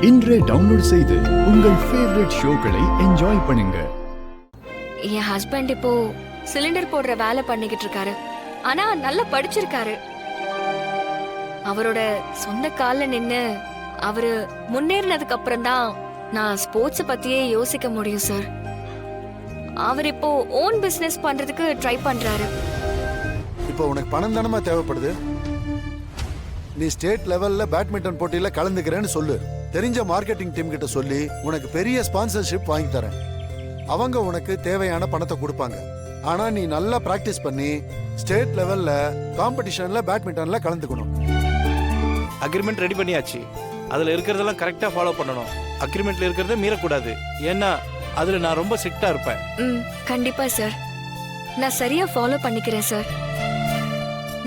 இன்றே டவுன்லோட் செய்து உங்கள் ஃபேவரட் ஷோக்களை என்ஜாய் பண்ணுங்க. என் ஹஸ்பண்ட் இப்போ சிலிண்டர் போடுற வேலை பண்ணிக்கிட்டு இருக்காரு. ஆனா நல்லா படிச்சிருக்காரு. அவரோட சொந்த கால்ல நின்னு அவரு முன்னேறினதுக்கு அப்புறம் தான் நான் ஸ்போர்ட்ஸ் பத்தியே யோசிக்க முடியும் சார். அவர் இப்போ ஓன் பிசினஸ் பண்றதுக்கு ட்ரை பண்றாரு. இப்போ உனக்கு பணம் தானமா தேவைப்படுது. நீ ஸ்டேட் லெவல்ல பேட்மிண்டன் போட்டியில கலந்துக்கிறேன்னு சொல்லு. தெரிஞ்ச மார்க்கெட்டிங் டீம் கிட்ட சொல்லி உனக்கு பெரிய ஸ்பான்சர்ஷிப் வாங்கி தரேன். அவங்க உனக்கு தேவையான பணத்தை கொடுப்பாங்க. ஆனா நீ நல்லா பிராக்டிஸ் பண்ணி ஸ்டேட் லெவல்ல காம்படிஷன்ல பேட்மிண்டன்ல கலந்துக்கணும். அக்ரிமெண்ட் ரெடி பண்ணியாச்சு. அதுல இருக்கிறதெல்லாம் கரெக்டா ஃபாலோ பண்ணணும். அக்ரிமெண்ட்ல இருக்கிறத மீறக்கூடாது. ஏன்னா அதுல நான் ரொம்ப ஸ்ட்ரிக்ட்டா இருப்பேன். கண்டிப்பா சார், நான் சரியா ஃபாலோ பண்ணிக்கிறேன் சார்.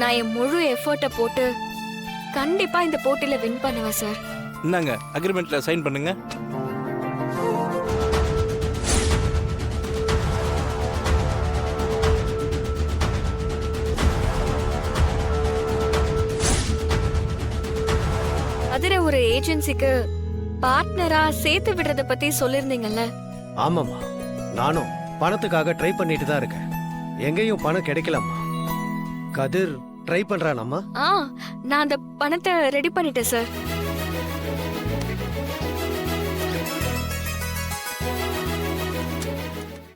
நான் என் முழு எஃபர்ட்டை போட்டு கண்டிப்பா இந்த போட்டியில வின் பண்ணுவேன் சார். இந்தாங்க அக்ரிமெண்ட்ல சைன் பண்ணுங்க. அதுல ஒரு ஏஜென்சிக்கு பார்ட்னரா சேர்த்து விடுறத பத்தி சொல்லிருந்தீங்கல்ல? ஆமாம்மா, நானும் பணத்துக்காக ட்ரை பண்ணிட்டு தான் இருக்கேன். எங்கேயும் பணம் கிடைக்கலம்மா. கதிர் ட்ரை பண்றானம்மா. நான் அந்த பணத்தை ரெடி பண்ணிட்டேன் சார்.